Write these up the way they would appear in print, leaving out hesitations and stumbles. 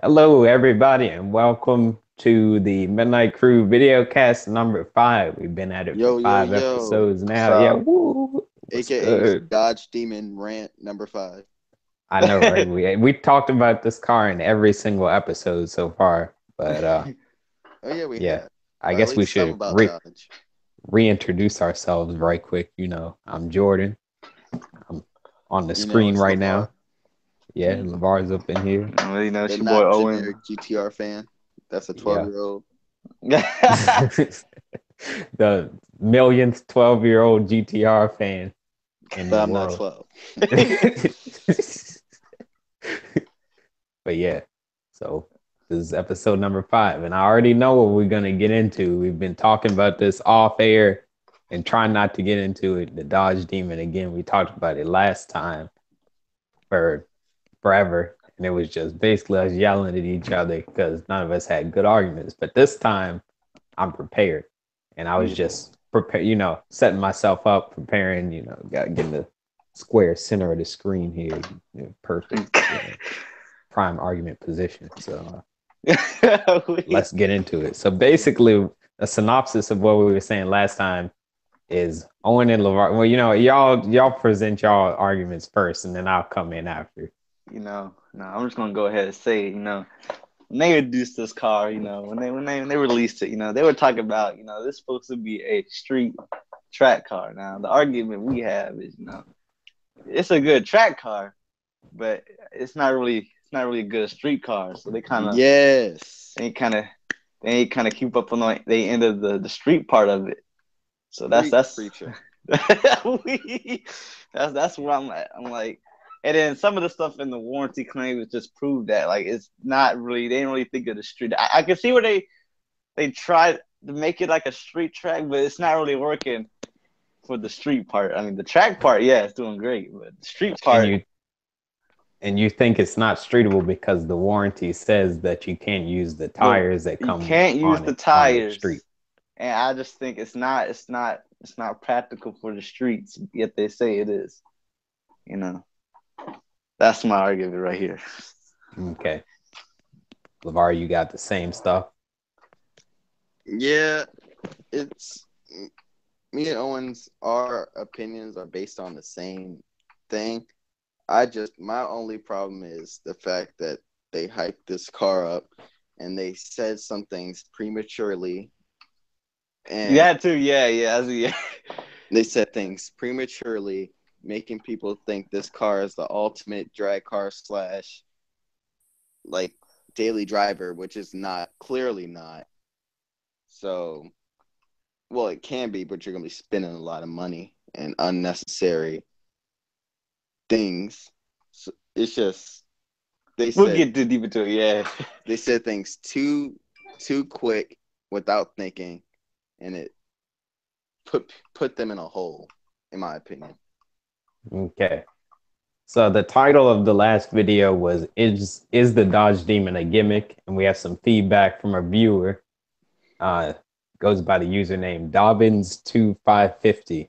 Hello, everybody, and welcome to the Midnight Crew Videocast number 5. We've been at it for Yo, yo, five yo. episodes now. Yeah, So, woo, what's AKA good? Dodge Demon Rant number 5. I know, right? We talked about this car in every single episode so far, but Oh, yeah, we yeah, have. I Or at guess we least some should about Dodge. reintroduce ourselves right quick. I'm Jordan. I'm on the You know, screen it's right LeVar, now. Yeah, Lavar's up in here. It's the your boy not Owen. generic GTR fan. That's a Yeah. 12-year-old. The millionth 12-year-old GTR fan in But the I'm not world. 12. But yeah, so this is episode number 5, and I already know what we're gonna get into. We've been talking about this off air and trying not to get into it. The Dodge Demon again. We talked about it last time for forever, and it was just basically us yelling at each other because none of us had good arguments. But this time, I'm prepared, and I was just prepared. Setting myself up, preparing. Got getting the square center of the screen here, perfect. Prime argument position. So let's get into it. So basically, a synopsis of what we were saying last time is Owen and LeVar. Well, y'all present y'all arguments first, and then I'll come in after. No, I'm just gonna go ahead and say it. When they introduced this car, when they released it, they were talking about, this is supposed to be a street track car. Now, the argument we have is, it's a good track car, but it's not really a good street car. So Yes. they kind of, they kind of keep up on the end of the street part of it. So that's Preach, that's preacher. that's where I'm at. I'm like, and then some of the stuff in the warranty claims just prove that like it's not really. They didn't really think of the street. I can see where they tried to make it like a street track, but it's not really working for the street part. I mean, the track part, yeah, it's doing great, but the street And part, you think it's not streetable because the warranty says that you can't use the the tires that you come can't use on the it on the street. tires, and I just think it's not practical for the streets. Yet they say it is. You know, that's my argument right here. Okay, LeVar, you got the same stuff. Yeah, it's me and Owens, our opinions are based on the same thing. My only problem is the fact that they hyped this car up and they said some things prematurely, and Yeah, too. Yeah, yeah, yeah. they said things prematurely, making people think this car is the ultimate drag car slash like daily driver, which is not, clearly not. So, well, it can be, but you're gonna be spending a lot of money and unnecessary things. So it's just they We'll said get too deep into it. Yeah. they said things too quick without thinking, and it put them in a hole, in my opinion. Okay. So the title of the last video was "Is the Dodge Demon a gimmick?" And we have some feedback from a viewer. Uh, Goes by the username Dobbins2550,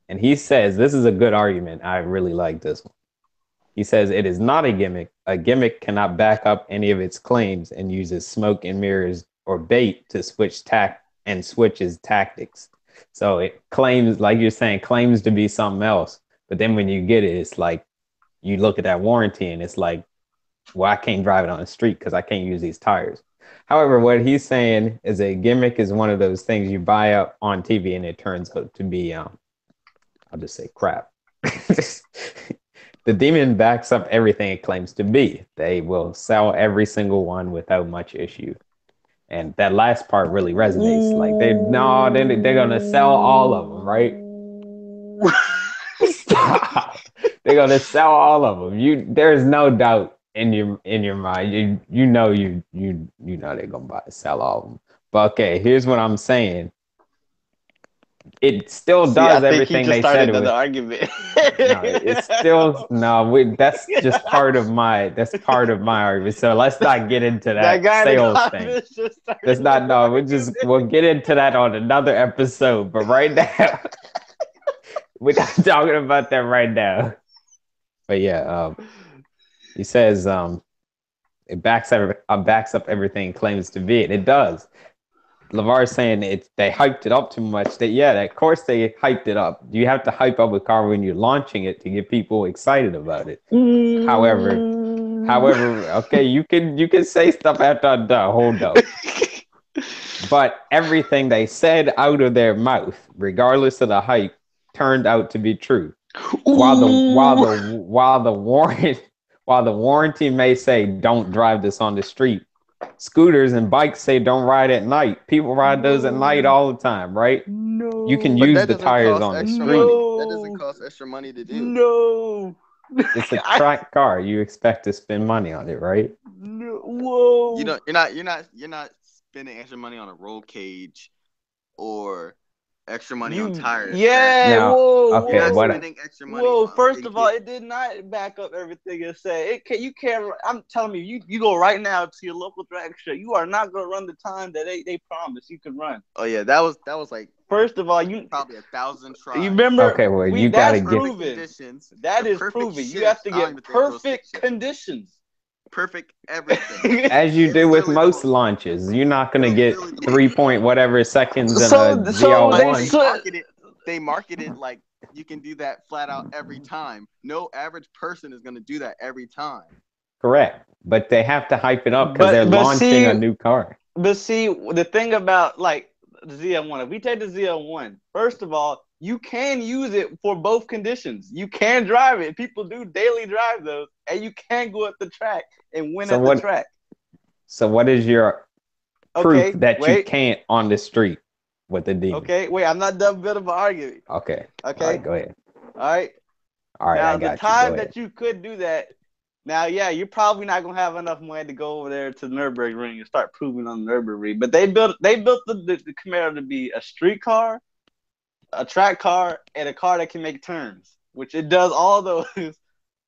and he says this is a good argument. I really like this one. He says it is not a gimmick. A gimmick cannot back up any of its claims and uses smoke and mirrors or bait to switches tactics. So it claims, like you're saying, claims to be something else. But then when you get it, it's like you look at that warranty and it's like, well, I can't drive it on the street because I can't use these tires. However, what he's saying is a gimmick is one of those things you buy up on TV and it turns out to be, I'll just say crap. The demon backs up everything it claims to be. They will sell every single one without much issue. And that last part really resonates. Like they're gonna sell all of them, right? Stop. They're gonna sell all of them. There's no doubt in your mind. You know they're gonna sell all of them. But okay, here's what I'm saying. It still See, I does think he everything just they said started it another would. argument. No, it's still no. That's just part of my argument. So let's not get into That that guy in the sales thing. comments just started Let's not. another No, argument. we'll get into that on another episode. But right now, we're not talking about that right now. But yeah, he says It backs up everything it claims to be. And it does. LeVar is saying they hyped it up too much. Of course they hyped it up. You have to hype up a car when you're launching it to get people excited about it. However, okay, you can say stuff after I'm done. Hold up. But everything they said out of their mouth, regardless of the hype, turned out to be true. While the warranty may say don't drive this on the street, scooters and bikes say don't ride at night. People ride those at night all the time, right? No. You can But use that the doesn't tires cost on the extra street. money. That doesn't cost extra money to do. No. It's a track car. You expect to spend money on it, right? No. Whoa. You're not spending extra money on a roll cage or extra money on tires. Yeah. Now, whoa. okay, whoa. what? Spending extra money. Whoa! on First a of all, kit. it did not back up everything it said. You can't. I'm telling you, you go right now to your local drag show. You are not gonna run the time that they promised you could run. Oh yeah, that was like. First of all, you probably 1,000 tries. You remember? Okay, well, you gotta that's get proven. Conditions. That is proven. You have to get perfect conditions. Perfect everything. As you do with most launches, you're not gonna get 3 point whatever seconds in a ZL1. They marketed like you can do that flat out every time. No average person is gonna do that every time. Correct, but they have to hype it up because they're launching a new car. But see, the thing about like the ZL1, if we take the ZL1, first of all, you can use it for both conditions. You can drive it. People do daily drive those, and you can go at the track and win the track. So what is your proof that you can't on the street with the Demon? Okay, wait, I'm not done building my argument. Okay. Okay. All right, go ahead. All right. Now, I got the time that you could do that, now, yeah, you're probably not gonna have enough money to go over there to the Nürburgring and start proving on the Nürburgring. But they built the Camaro to be a street car, a track car, and a car that can make turns, which it does all those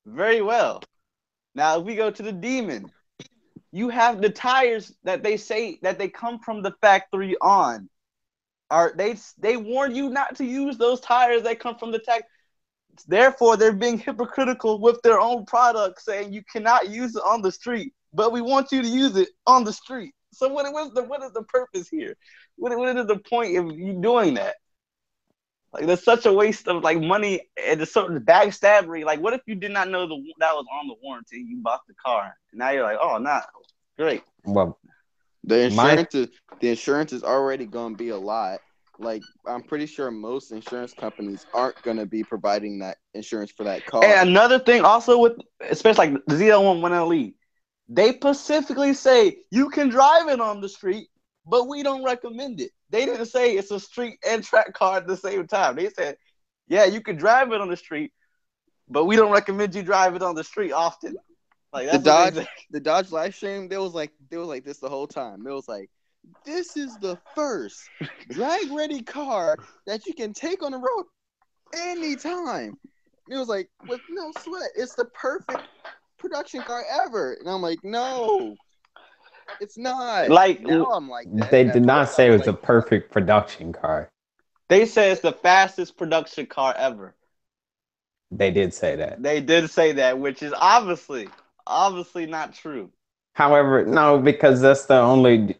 very well. Now, if we go to the Demon, you have the tires that they say that they come from the factory on. They warn you not to use those tires that come from the factory. Therefore, they're being hypocritical with their own product, saying you cannot use it on the street, but we want you to use it on the street. So what is the purpose here? What is the point of you doing that? Like, there's such a waste of like money and a sort of backstabbery. Like, what if you did not know that was on the warranty? You bought the car, and now you're like, oh, not great. Well, the insurance is already going to be a lot. Like, I'm pretty sure most insurance companies aren't going to be providing that insurance for that car. And another thing also with, especially like the ZL1 1LE, they specifically say you can drive it on the street, but we don't recommend it. They didn't say it's a street and track car at the same time. They said, yeah, you can drive it on the street, but we don't recommend you drive it on the street often. Like, that's the Dodge live stream, they was like this the whole time. It was like, this is the first drag-ready car that you can take on the road anytime. It was like, with no sweat. It's the perfect production car ever. And I'm like, no, it's not. Like, now I'm like that. They did not say it was a perfect production car. They said it's the fastest production car ever. They did say that. They did say that, which is obviously not true. However, no, because that's the only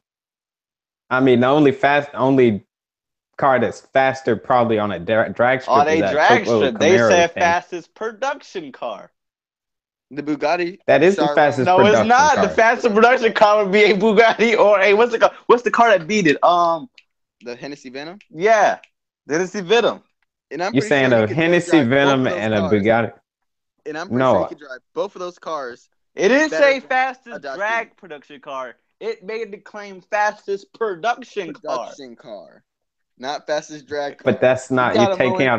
car that's faster probably on a drag strip. Oh, they drag strip. They said fastest production car. The Bugatti. That is the fastest no, production it's not. car. The fastest production car would be a Bugatti or a what's the car that beat it? The Hennessy Venom? Yeah. The Hennessy Venom. And I'm You're saying sure a Hennessy Venom and a Bugatti? And I'm pretty sure you could drive both of those cars. It didn't say fastest drag production car. It made the claim fastest production car. Not fastest drag car. But that's not you're taking it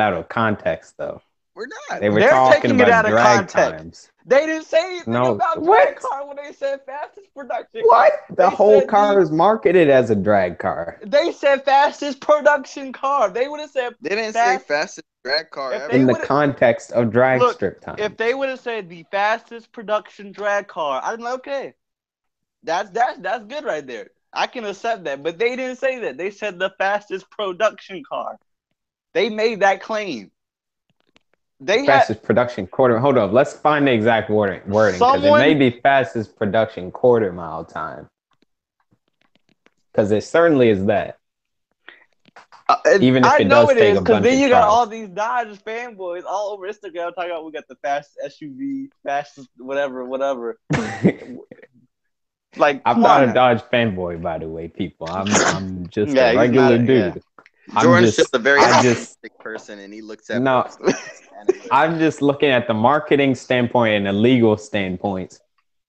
out of context though. We're not. They're talking about drag times. They didn't say anything about drag car when they said fastest production. What? The whole car is marketed as a drag car. They said fastest production car. They would have said. They didn't say fastest drag car ever. In the context of drag strip time. If they would have said the fastest production drag car, I'd be like, okay, that's good right there. I can accept that. But they didn't say that. They said the fastest production car. They made that claim. They had Fastest production quarter. Hold up. Let's find the exact wording because it may someone. be fastest production quarter mile time. Because it certainly is that. Even if I it know does it take is a because bunch then of you got all tries. these Dodge fanboys all over Instagram talking about we got the fastest SUV, fastest whatever. Like, I'm come not on a now. Dodge fanboy, by the way, people. I'm just a Yeah, he's not. regular Yeah. dude. I'm Jordan's just just a very I just optimistic person, and he looks at no. both sides and it I'm just looking at the marketing standpoint and the legal standpoints.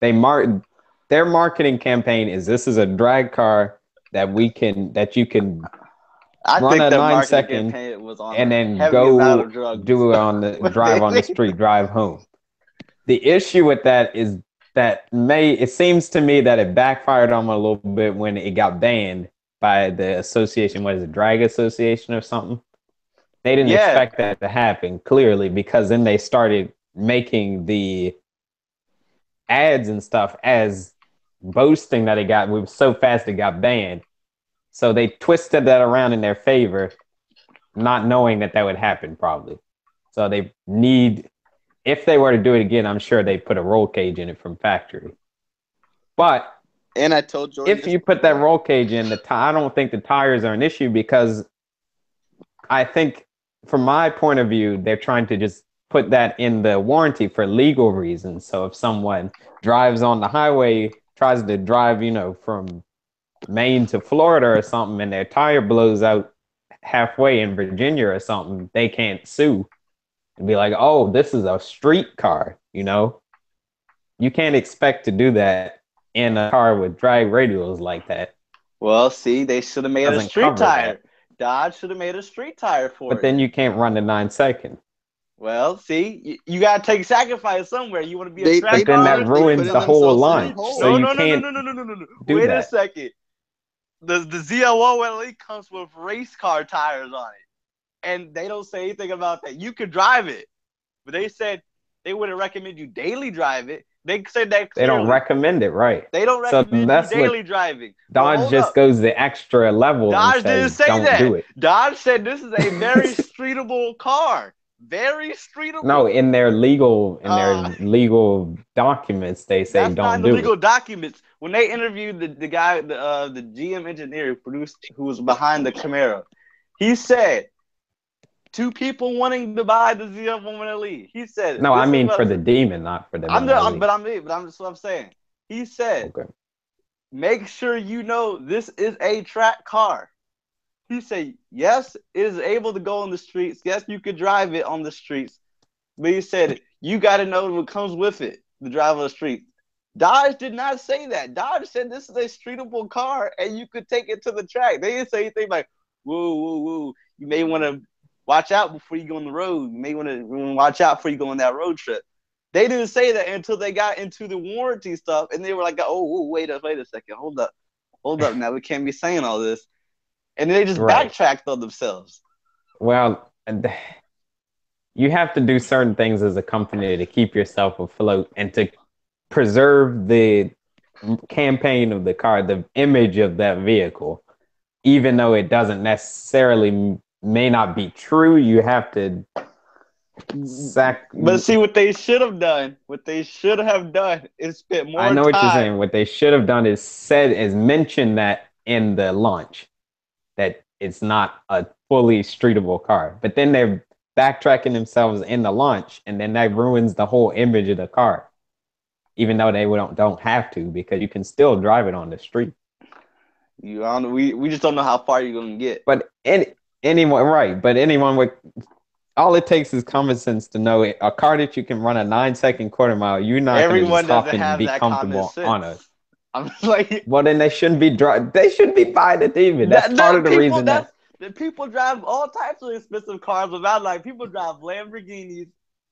They their marketing campaign is this is a drag car that you can I run think a the nine marketing second campaign was on and a then heavy amount of go drugs. do it on the But drive on the street, drive home. The issue with that is that it seems to me that it backfired on them a little bit when it got banned by the association. What is it, drag association or something? They didn't yeah, expect that to happen clearly because then they started making the ads and stuff as boasting that it was so fast it got banned. So they twisted that around in their favor, not knowing that would happen probably. So they need, if they were to do it again, I'm sure they put a roll cage in it from factory. But and I told Jordan if this you put that before. roll cage in, I don't think the tires are an issue because I think, from my point of view, they're trying to just put that in the warranty for legal reasons. So if someone drives on the highway, tries to drive, from Maine to Florida or something, and their tire blows out halfway in Virginia or something, they can't sue and be like, oh, this is a street car, You can't expect to do that in a car with drag radials like that. well, see, they should have It made a doesn't street cover that. tire. Dodge should have made a street tire for But it then you then. can't run the 9 second. Well, see, you got to take sacrifice somewhere. You want to be a They track But then car? that purposely ruins putting the whole themselves in a launch. So hole. No, you no, no, no, can't no, no, no, no, no. do Wait a that. second. The ZLO LE comes with race car tires on it, and they don't say anything about that. You could drive it, but they said they wouldn't recommend you daily drive it. They said that They don't clearly. recommend it, right? They don't So recommend you that's daily what driving. But Dodge hold just up. goes the extra level and Dodge didn't says, say don't do that. it. Dodge said this is a very streetable car. Very No, streetable. in their legal documents, they say That's not in don't the do legal it. documents. When they interviewed the guy, the GM engineer who was behind the Camaro, he said two people wanting to buy the ZF1LE. He said No, I this is mean what for the Demon, not for the I'm. 1LE. But I'm just what I'm saying. He said, Okay. make sure you know this is a track car. He said, yes, it is able to go on the streets. Yes, you could drive it on the streets. But he said, you got to know what comes with it to drive on the street. Dodge did not say that. Dodge said this is a streetable car and you could take it to the track. They didn't say anything like, whoa, whoa, whoa. You may want to watch out before you go on the road. You may want to watch out before you go on that road trip. They didn't say that until they got into the warranty stuff. And they were like, oh, wait a second. Hold up. Now we can't be saying all this. And they just Right. backtracked on themselves. Well, you have to do certain things as a company to keep yourself afloat and to preserve the campaign of the car, the image of that vehicle, even though it doesn't necessarily may not be true. You have to But see what they should have done. What they should have done is spent I more know what you're time. saying. What they should have done is mention that in the launch that it's not a fully streetable car. But then they're backtracking themselves in the launch, and then that ruins the whole image of the car. Even though they don't have to, because you can still drive it on the street. We just don't know how far you're gonna get. But anyone, right? But anyone with all it takes is common sense to know a car that you can run a 9 second quarter mile. You're not going to just Everyone hop doesn't in and have be that common comfortable on it. sense. I'm like, Well, then they shouldn't be They shouldn't be buying the Demon. That's part of the reason that the people drive all types of expensive cars without like people drive Lamborghinis,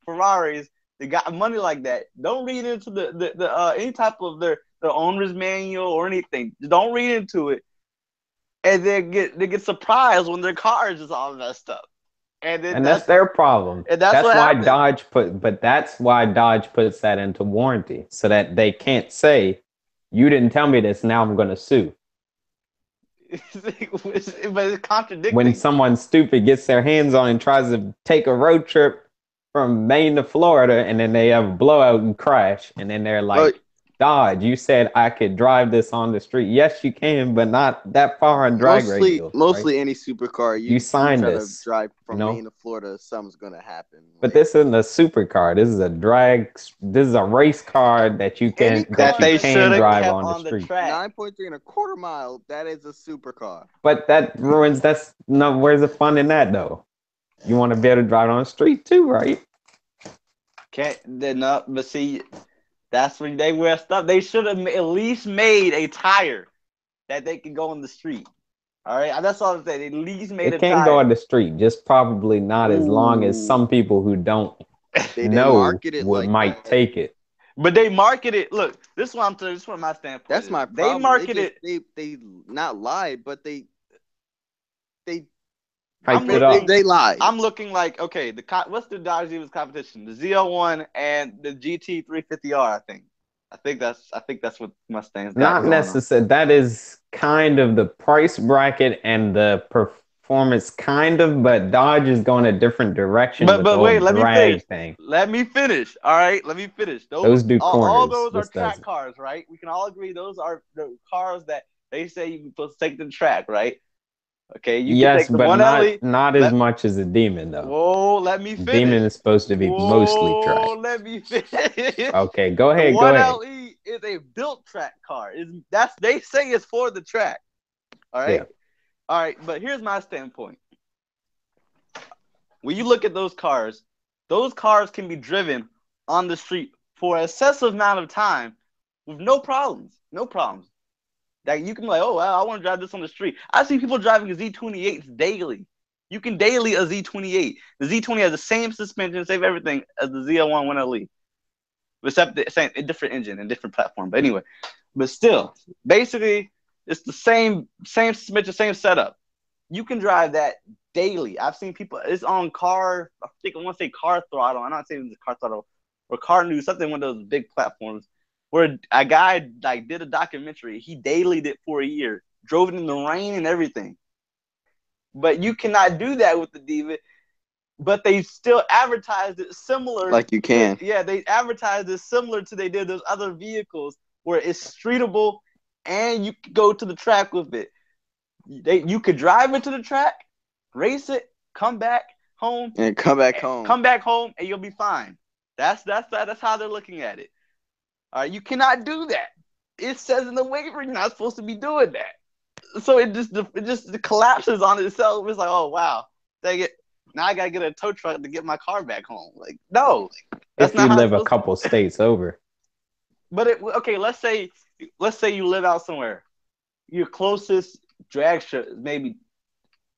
Ferraris. They got money like that. Don't read into the any type of their owner's manual or anything. Don't read into it, and they get surprised when their car is just all messed up. and that's their problem. And that's what why happened. That's why Dodge puts that into warranty so that they can't say, "You didn't tell me this. Now I'm going to sue." But it's contradicting. When someone stupid gets their hands on and tries to take a road trip from Maine to Florida, and then they have a blowout and crash, and then they're like, Dodge, you said I could drive this on the street. Yes, you can, but not that far on drag radials. Mostly right? any supercar. You signed try this, to drive from you know? Maine to Florida, something's gonna happen. But this isn't a supercar. This is a drag. This is a race car that you can drive on the street. 9.3 1/4 mile. That is a supercar. But that ruins. That's no. Where's the fun in that though? You want to be able to drive on the street too, right? But see, that's when they messed up. They should have at least made a tire that they could go on the street. All right, that's all I'm saying. They at least made a tire. It can go on the street, just probably not as long as some people who don't know might take it. But they market it. Look, this is what I'm telling you. This is what my standpoint. That's my problem. They market it. They not lied, but they hyped it up. They lied. I'm looking like, okay, what's the Dodge Demxn competition? The Z01 and the GT350R. I think that's what Mustang's got. Not necessarily. That is kind of the price bracket and the performance, kind of, but Dodge is going a different direction. But wait, let me finish. Thing. Let me finish. All right, let me finish. Those do corners. All those are track cars, right? We can all agree those are the cars that they say you're supposed to take to the track, right? Okay, yes, but not as much as a Demon though. Whoa, let me finish. Demon is supposed to be mostly track. Let me finish. Okay, go ahead. The 1LE is a built track car. They say it's for the track. All right. Yeah. All right, but here's my standpoint. When you look at those cars can be driven on the street for an excessive amount of time with no problems. No problems. That you can be like, oh, well, I want to drive this on the street. I see people driving Z28s daily. You can daily a Z28. The Z20 has the same suspension, same everything as the Z01 1LE, except a different engine and different platform. But anyway, but still, basically, it's the same suspension, same setup. You can drive that daily. I've seen people. It's on car. I think I want to say Car Throttle. I'm not saying it's Car Throttle or Car News, something one of those big platforms. Where a guy did a documentary, he dailied it for a year, drove it in the rain and everything. But you cannot do that with the Demon. But they still advertised it similar. Like you can. They advertised it similar to they did those other vehicles where it's streetable and you could go to the track with it. You could drive it to the track, race it, come back home, and come back home, and you'll be fine. That's how they're looking at it. All right, you cannot do that. It says in the waiver you're not supposed to be doing that. So it just collapses on itself. It's like, oh wow, dang it! Now I gotta get a tow truck to get my car back home. Like, no, that's not. If you live a couple states over. But okay, let's say you live out somewhere. Your closest drag strip is maybe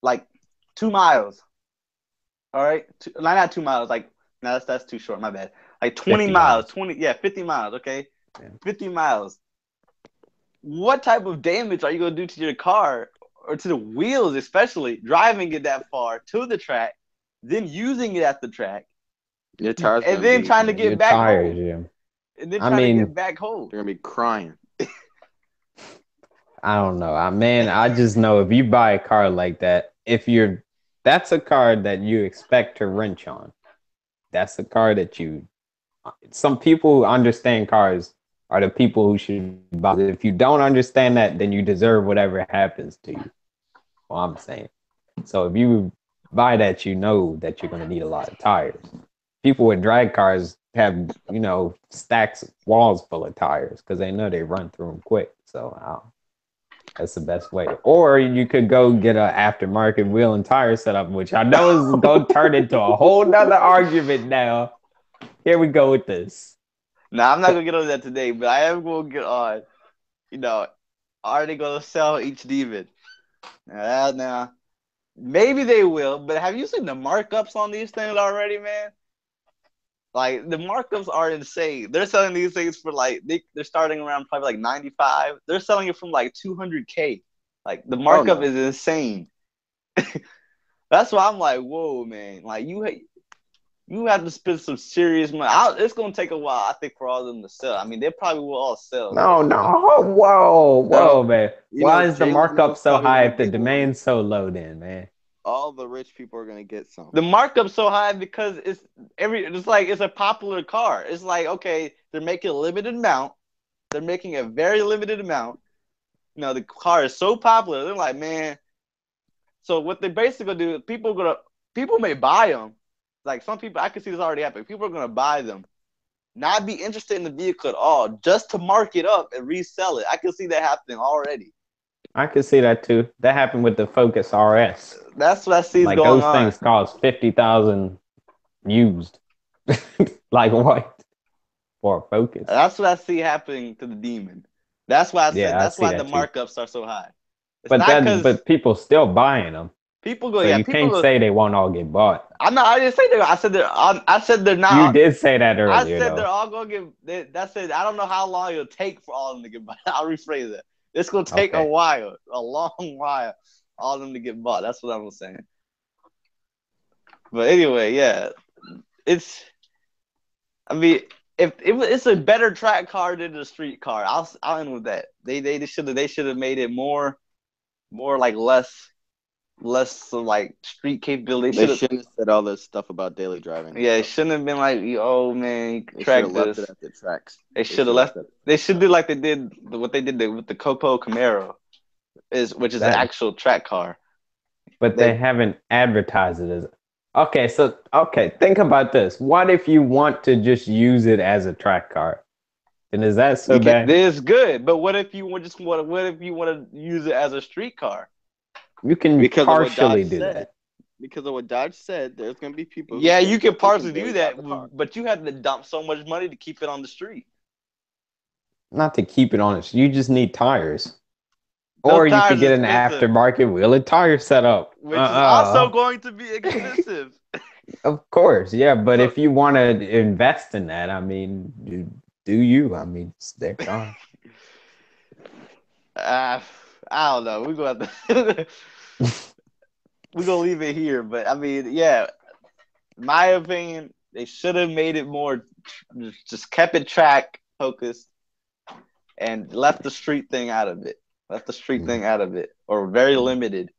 like 2 miles. All right, not 2 miles. Like, no, that's too short. My bad. Like 20 miles, 50 miles, okay? Yeah. 50 miles. What type of damage are you going to do to your car or to the wheels, especially, driving it that far to the track, then using it at the track, your tires and then trying to get back home? Yeah. And then trying to get back home. You're going to be crying. I don't know. I just know if you buy a car like that, that's a car that you expect to wrench on. That's a car that some people who understand cars are the people who should buy it. If you don't understand that, then you deserve whatever happens to you. Well, I'm saying. So if you buy that, you know that you're going to need a lot of tires. People with drag cars have, stacks of walls full of tires because they know they run through them quick. So that's the best way. Or you could go get an aftermarket wheel and tire setup, which I know is going to turn into a whole nother argument now. Here we go with this. Now, I'm not going to get on that today, but I am going to get on, are they going to sell each Demon? Now, maybe they will, but have you seen the markups on these things already, man? Like, the markups are insane. They're selling these things for, they're starting around probably, 95. They're selling it from, $200K. Like, the markup is insane. That's why I'm like, whoa, man. Like, you have to spend some serious money. It's going to take a while, I think, for all of them to sell. I mean, they probably will all sell. No. Whoa, man. Why is the markup so high if the demand's so low then, man? all the rich people are gonna get some. The markup's so high because it's a popular car. It's like, okay, they're making a limited amount. They're making a very limited amount. You know, the car is so popular. They're like, man. So what they basically do, people may buy them. Like some people, I can see this already happening. People are gonna buy them, not be interested in the vehicle at all, just to mark it up and resell it. I can see that happening already. I could see that too. That happened with the Focus RS. That's what I see is Like going those on. things cost 50,000 used. Like what? For a Focus. That's what I see happening to the Demon. That's why I said Yeah, I that's see why the that too. markups are so high. It's not because But people still buying them. people go. So Yeah, you people can't go. say they won't all get bought. I'm not. I didn't say that. I said they're You not. did say that I earlier, said they're though. all gonna get. That's it. I don't know how long it'll take for all of them to get bought. I'll rephrase that. It's gonna take a Okay. while, a long while, all of them to get bought. That's what I'm saying. But anyway, yeah, it's. I mean, if it's a better track car than the street car, I'll end with that. They should have made it more like less like street capability. They shouldn't have said all this stuff about daily driving. Yeah, it shouldn't have been like, oh man, They should track have left this. it at the tracks. They should have left. They should do like they did what they did with the Copo Camaro, which is an That, actual track car. but they haven't advertised it as. Okay, think about this. What if you want to just use it as a track car? Then is that so bad? This is good, but what if you want to use it as a street car? You can partially do that. Because of what Dodge said, there's going to be people. Yeah, you can partially do that, but you have to dump so much money to keep it on the street. Not to keep it on it. You just need tires. Or you could get an aftermarket wheel and tire setup. Which is also going to be expensive. Of course, yeah. But if you want to invest in that, I mean, do you? I mean, it's their car. I don't know. We're going to we're going to leave it here. But, I mean, yeah, my opinion, they should have made it more, just kept it track focused and left the street thing out of it. Or very limited.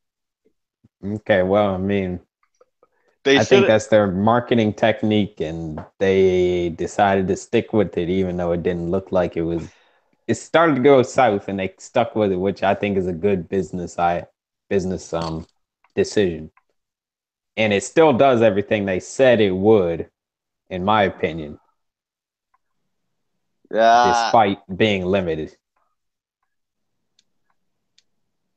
Okay, well, I mean, I think that's their marketing technique, and they decided to stick with it, even though it didn't look like it was. It started to go south, and they stuck with it, which I think is a good business decision. And it still does everything they said it would, in my opinion. Despite being limited.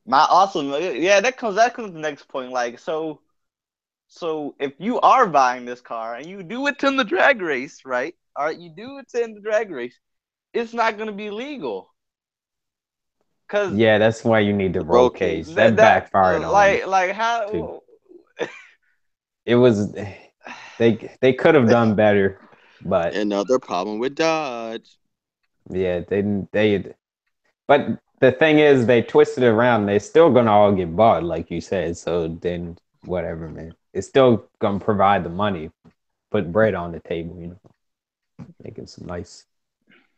That comes to the next point. Like, so if you are buying this car and you do attend the drag race, right? All right, you do attend the drag race, it's not going to be legal. Yeah, that's why you need the roll cage. That backfired on me. Like how it was. They could have done better, but another problem with Dodge. Yeah, but the thing is, they twisted it around. They're still gonna all get bought, like you said. So then, whatever, man. It's still gonna provide the money, put bread on the table, making some nice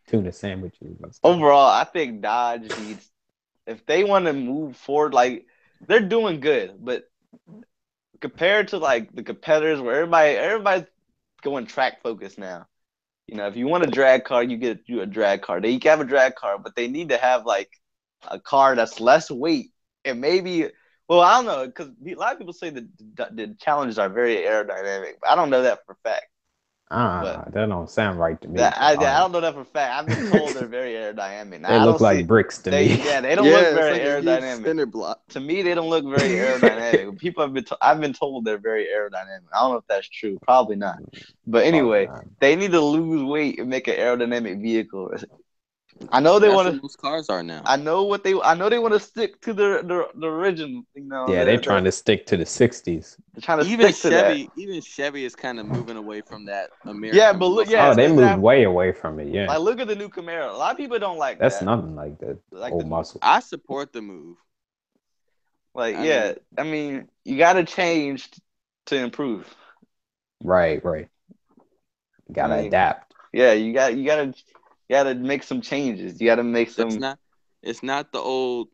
tuna sandwiches. Overall, I think Dodge needs, if they want to move forward, like they're doing good, but compared to like the competitors, where everybody's going track focused now. If you want a drag car, you get a drag car. You can have a drag car, but they need to have like a car that's less weight and maybe. Well, I don't know, because a lot of people say that the challenges are very aerodynamic. But I don't know that for a fact. That don't sound right to me. I don't know that for a fact. I've been told they're very aerodynamic. They look like bricks to me. Yeah, they don't look very aerodynamic. Spinner block. To me, they don't look very aerodynamic. People I've been told they're very aerodynamic. I don't know if that's true. Probably not. But anyway, they need to lose weight and make an aerodynamic vehicle. I know they want to. Most cars are now. I know they want to stick to the original. Yeah, they're trying to stick to the '60s. They're trying to stick to that. Even Chevy is kind of moving away from that American. Yeah, but look, they moved way away from it. Yeah, like look at the new Camaro. A lot of people don't like that's that. nothing like the old muscle. I support the move. I mean, you got to change to improve. Right. You got to adapt. Yeah, you got to make some changes. You got to make some. It's not the old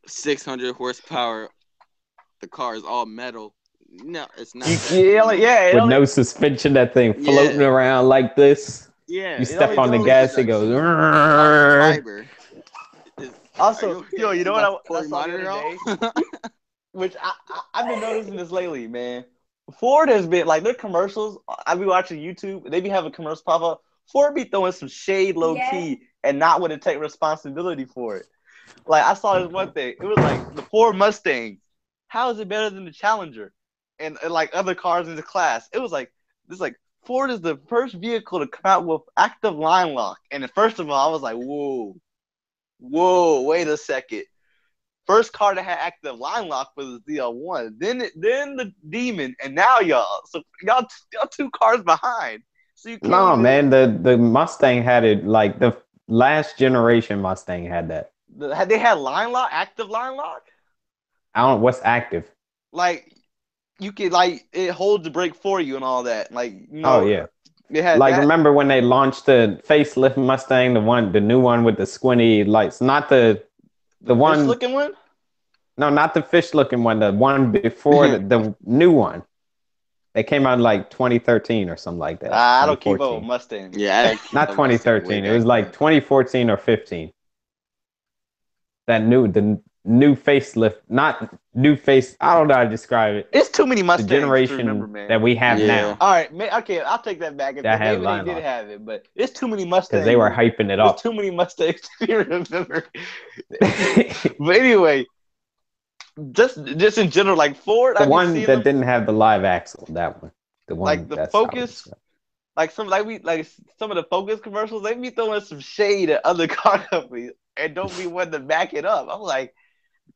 600 horsepower the car is all metal. No, it's not. With no suspension, that thing floating around like this. Yeah, you step on the gas, it goes. Fiber. Also, you know what I saw the other day? Which I've been noticing this lately, man. Ford has been like their commercials. I be watching YouTube. They be having commercials pop up. Ford be throwing some shade low key and not want to take responsibility for it. Like I saw this one thing. It was like the Ford Mustang. How is it better than the Challenger and like other cars in the class? It was like this like Ford is the first vehicle to come out with active line lock. And first of all, I was like, whoa, wait a second. First car that had active line lock was the ZL1. Then the Demon, and now y'all. So y'all 2 cars behind. So you can't man, the Mustang had it. Like the last generation Mustang had that. They had line lock, active line lock. I don't know what's active. Like you could like it holds the brake for you and all that. Like Oh yeah. They had like that. Remember when they launched the facelift Mustang, the new one with the squinty lights, not the one fish looking one? No, not the fish looking one, the one before the new one. They came out in like 2013 or something like that. I don't keep up with Mustang. Yeah, not 2013. It was like 2014 or 15. The new facelift, not new face. I don't know how to describe it. It's too many Mustangs the generation to remember, man. that we have now. All right, okay, I'll take that back. Maybe they did have it, but it's too many Mustangs. Because they were hyping it up. There's too many Mustangs to remember. But anyway, just in general, like Ford. The one that didn't have the live axle, that one. The one like the Focus. Like some of the Focus commercials, they be throwing some shade at other car companies and don't be wanting to back it up. I'm like,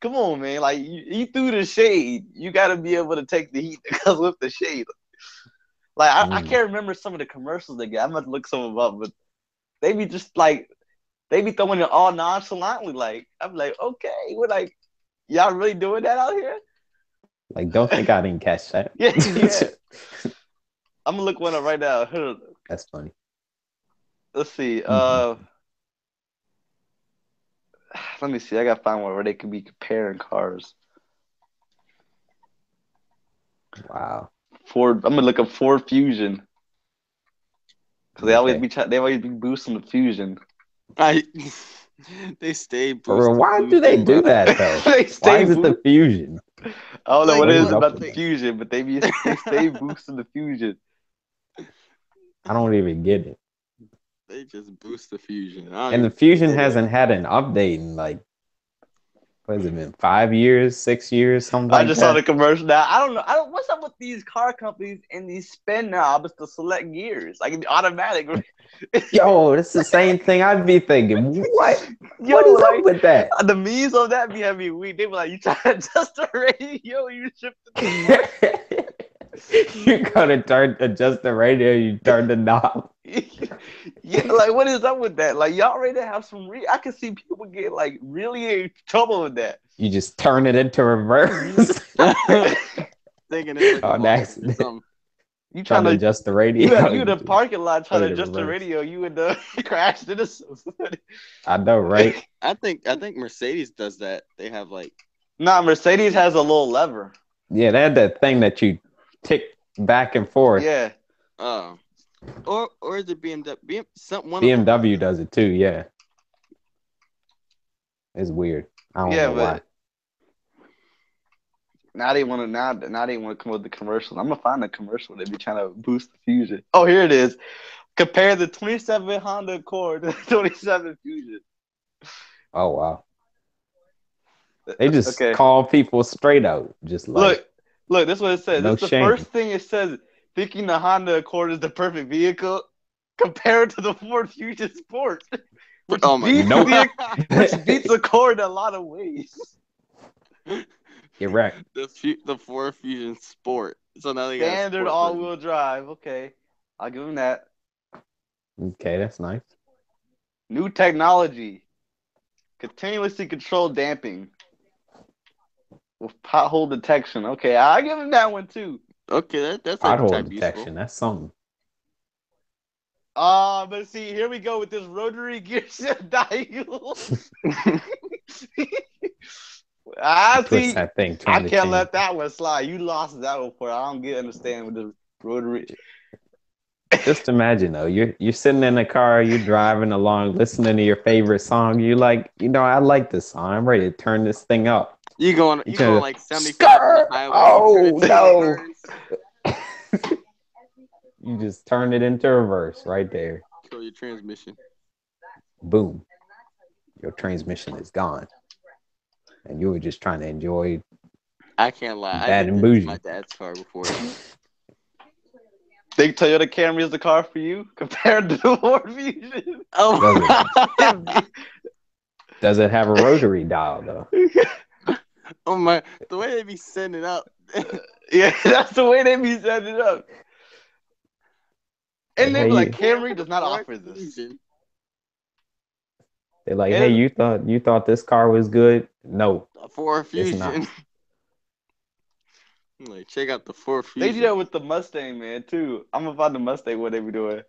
come on, man! Like you threw the shade, you got to be able to take the heat that comes with the shade. Like I can't remember some of the commercials they get. I'm gonna look some of them up, but they be just like they be throwing it all nonchalantly. Like I'm like, okay, we're like, y'all really doing that out here? Like, don't think I didn't catch that. Yeah. I'm gonna look one up right now. That's funny. Let's see. Let me see. I gotta find one where they could be comparing cars. Wow. Ford. I'm gonna look up Ford Fusion because they always be boosting the Fusion. They stay boosting. Why do they do that though? Why is it the Fusion? I don't know what it is about the Fusion, but they stay boosting the Fusion. I don't even get it. They just boost the Fusion. And the Fusion hasn't had an update in like, what has it been, 5 years, 6 years, something like that? I just saw the commercial now. I don't know. What's up with these car companies and these spin knobs to select gears? Like it's automatic. Yo, it's the same thing I'd be thinking. What? What is up with that? The memes of that be having weak. They be like, you try to adjust the radio, you shift the You gotta adjust the radio, you turn the knob. Yeah, like what is up with that? Like y'all ready to have some I can see people get like really in trouble with that. You just turn it into reverse. Thinking it's like on accident. You trying to adjust the radio? You in the parking lot trying to adjust the radio. You would crash into somebody. I know, right? I think Mercedes does that. They have like. Nah, Mercedes has a little lever. Yeah, they had that thing that you tick back and forth. Yeah. Or is it BMW? BMW does it too. Yeah. It's weird. I don't know why. Now they want to come up with the commercial. I'm gonna find the commercial. They be trying to boost the Fusion. Oh, here it is. Compare the 27 Honda Accord to the 27 Fusion. Oh wow. They just call people straight out. Just like look. This is what it says. No this is the first thing it says. Thinking the Honda Accord is the perfect vehicle compared to the Ford Fusion Sport, which beats Accord in a lot of ways. You're right. The Ford Fusion Sport. So now they got standard all-wheel drive. Okay, I'll give them that. Okay, that's nice. New technology, continuously controlled damping with pothole detection. Okay, I'll give them that one too. Okay, that's pothole detection. Useful. That's something. But see, here we go with this rotary gear shift dial. I Twist see. that thing, I turn the can't chain. let that one slide. You lost that one for. I don't understand with the rotary. Just imagine though, you're sitting in a car, you're driving along, listening to your favorite song. You like, I like this song. I'm ready to turn this thing up. You going just, like 75 on the highway. You turn Oh it to no! reverse. You just turn it into reverse right there. Kill your transmission. Boom. Your transmission is gone. And you were just trying to enjoy. I can't lie. Bad I did and that bougie. to my dad's car before. Think Toyota Camry is the car for you compared to the Ford Fusion? Oh, Does it have a rotary dial though? Oh my! The way they be setting it up. Yeah, that's the way they be setting it up. And they be like, Camry does not offer this. They're like, hey, you thought this car was good? No, Ford Fusion. It's not. Like, check out the Ford Fusion. They do that with the Mustang, man, too. I'm about the Mustang. What they be doing?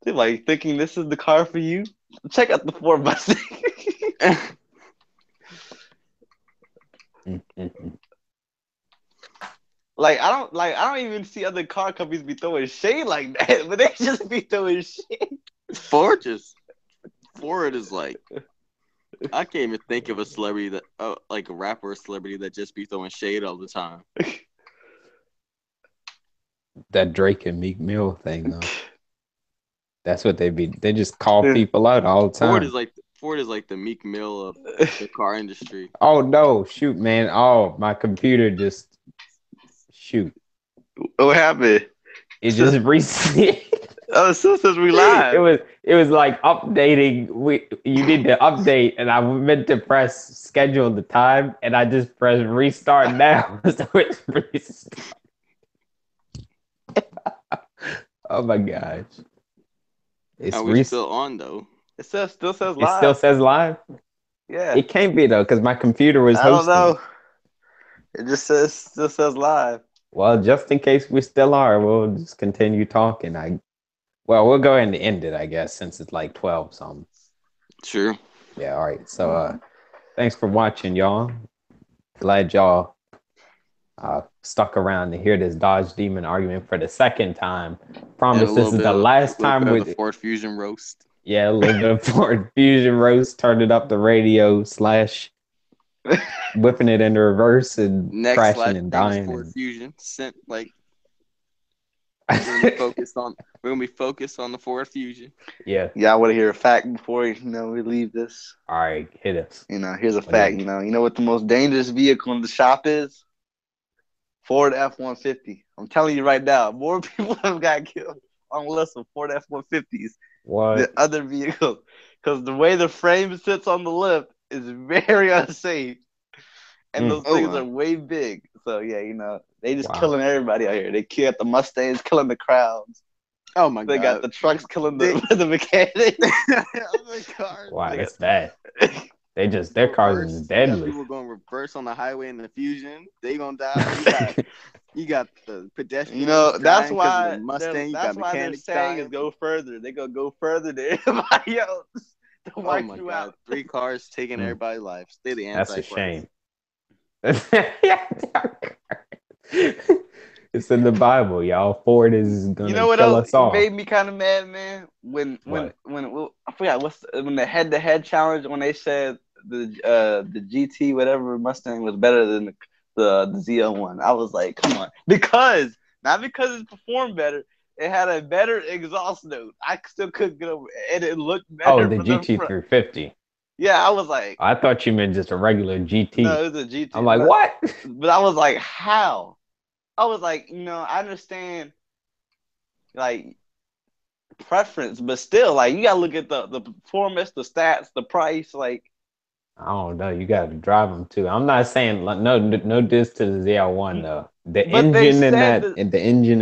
They're like thinking this is the car for you. Check out the Ford Mustang. I don't even see other car companies be throwing shade like that, but they just be throwing shade. Ford is like, I can't even think of a celebrity that, like a rapper or celebrity that just be throwing shade all the time. That Drake and Meek Mill thing, though. That's what they just call people out all the time. Ford is like the Meek Mill of the car industry. Oh no, shoot, man. Oh, my computer just shoot. What happened? It just reset. Oh, it still says we live. It was like updating. You need to update, and I meant to press schedule the time, and I just pressed restart now. So it's restart. Oh my gosh! It's still on though. It still says live. It still says live. Yeah. It can't be though, because my computer was hosting. I don't know. It just says live. Well, just in case we still are, we'll just continue talking. We'll go ahead and end it, I guess, since it's like 12 something. Sure. Yeah, all right. So thanks for watching, y'all. Glad y'all stuck around to hear this Dodge Demon argument for the second time. Promise this is the last time with the Ford Fusion roast. Yeah, a little bit of Ford Fusion roast. Turned it up the radio / whipping it into reverse and crashing and dying. Ford Fusion sent like we're gonna be focused on the Ford Fusion. Yeah. Yeah, I want to hear a fact before we leave this. All right, hit us. Here's a fact. You know what the most dangerous vehicle in the shop is? Ford F-150. I'm telling you right now, more people have got killed on the list of Ford F-150s than other vehicles, because the way the frame sits on the lip is very unsafe, and those things are way big. So yeah, they just killing everybody out here. They killed the Mustangs, killing the crowds. Oh my god! They got the trucks killing the mechanics. Wow, that's bad. Their cars is deadly. People going reverse on the highway in the Fusion. They gonna die. You got the pedestrians. That's why the Mustang. That's why they're saying is go further. They gonna go further than everybody else. Oh my god! 3 cars taking everybody's lives. They the Antichrist. That's a shame. It's in the Bible, y'all. Ford is gonna kill us all. Made me kind of mad, man. When I forgot when the head-to-head challenge, when they said the GT whatever Mustang was better than the Z01. I was like, come on, not because it performed better. It had a better exhaust note. I still couldn't get over it, and it looked better. Oh, the GT350. Yeah, I was like, I thought you meant just a regular GT. No, it was a GT. I'm like, what? But I was like, how? I was like, I understand, like, preference, but still, like, you gotta look at the performance, the stats, the price, like. I don't know. You got to drive them too. I'm not saying no diss to the ZL1 though. The engine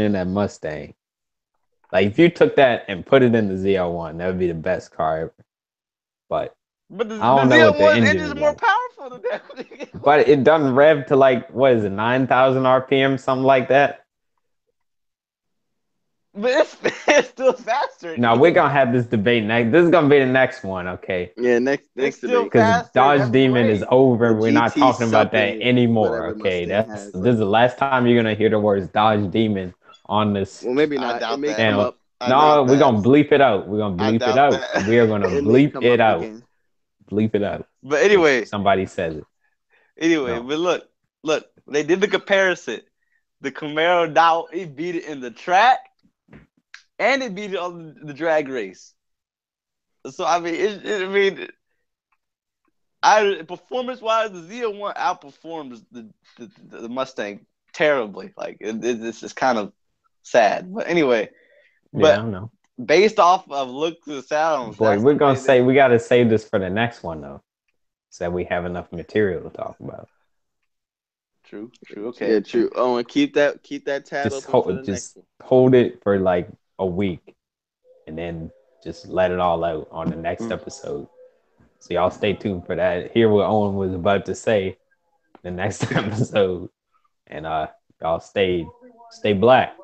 in that Mustang. Like if you took that and put it in the ZL1, that would be the best car ever. But the I don't know what the engine is more powerful than that. But it doesn't rev to like 9,000 RPM, something like that. But it's still faster. Now we're gonna have this debate next. This is gonna be the next one, okay? Yeah, next It's still debate. Because faster in Dodge every Demon is way. over. The We're not GT talking about that something, anymore, whatever okay? Mustang This has. is the last time you're gonna hear the words Dodge Demon on this Well, maybe I not. It doubt may that. come channel. up. I No, doubt we're that. gonna bleep it out. We're gonna I bleep it doubt out. that. We are gonna It may bleep come it up out. again. Bleep it out. But If anyway, somebody says it. No. but look, they did the comparison. The Camaro now it beat it in the track, and it beat it on the drag race. So I mean, performance wise, the Z01 outperforms the Mustang terribly. Like it's just kind of sad. But anyway, Yeah, I but don't know. based off of looks and sounds, Boy, that's we're the gonna way say that. we gotta save this for the next one though. So that we have enough material to talk about. True. Okay. Yeah, true. Oh, and keep that tab Just open for the next one. hold it for like a week and then just let it all out on the next episode. So y'all stay tuned for that. Hear what Owen was about to say the next episode. And y'all stay black.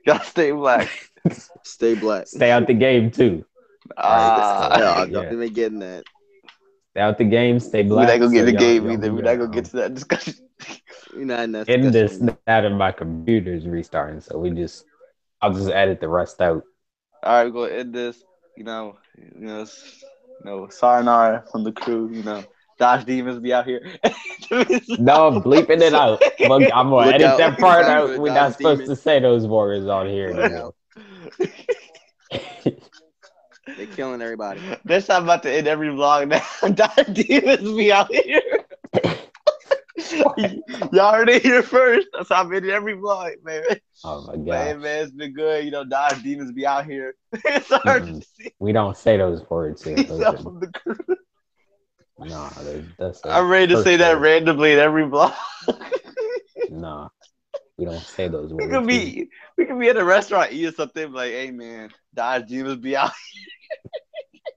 Gotta stay black. Stay black. Stay out the game too. Yeah, Yeah. they may getting that. Stay out the game, stay We're black. not gonna get the game y'all either. be We're good. not gonna get to that discussion. We're not in that In this, discussion. that of my computer's restarting, so I'll just edit the rest out. All right, we're gonna end this. Sayonara from the crew. Dodge Demons be out here. No, bleeping it out. Look, I'm gonna Look edit out. that part Out for out. the We're Dodge not supposed Demon. to say those words on here Look anymore. They're killing everybody. That's how I'm about to end every vlog now. Dodge Demons be out here. Y'all heard it here first. That's how I'm ending every vlog, man. Oh my But hey, god. man, it's been good. Dodge Demons be out here. It's hard to see. We don't say those words here. Peace out from the crew. No, that's I'm ready to say that randomly in every vlog. No, we don't say those We words. could be at a restaurant eating something like, hey man, Dodge Demons be out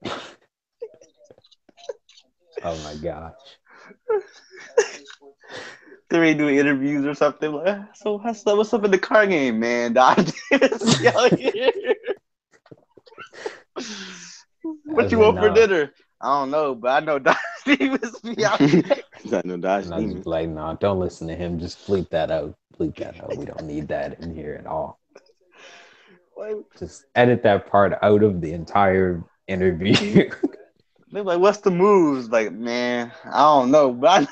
here. Oh my gosh. They're doing interviews or something. Like, so what's up in the car game, man? Dodge Demons be out here. What you want for dinner? I don't know, but I know Dodge Demons be out here. I know Dodge and I was like, no, don't listen to him. Just bleep that out. Bleep that out. We don't need that in here at all. Just edit that part out of the entire interview. They're like, what's the moves? Like, man, I don't know, but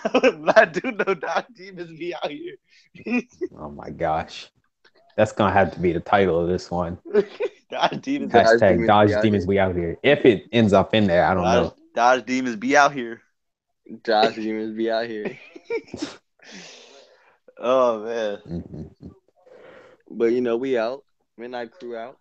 I do know Dodge Demons be out here. Oh my gosh. That's gonna have to be the title of this one. Dodge Demons. Hashtag Dodge Demons be out here. If it ends up in there, I don't know. Dodge Demons be out here. Dodge Demons be out here. Oh man. But we out. Midnight Crew out.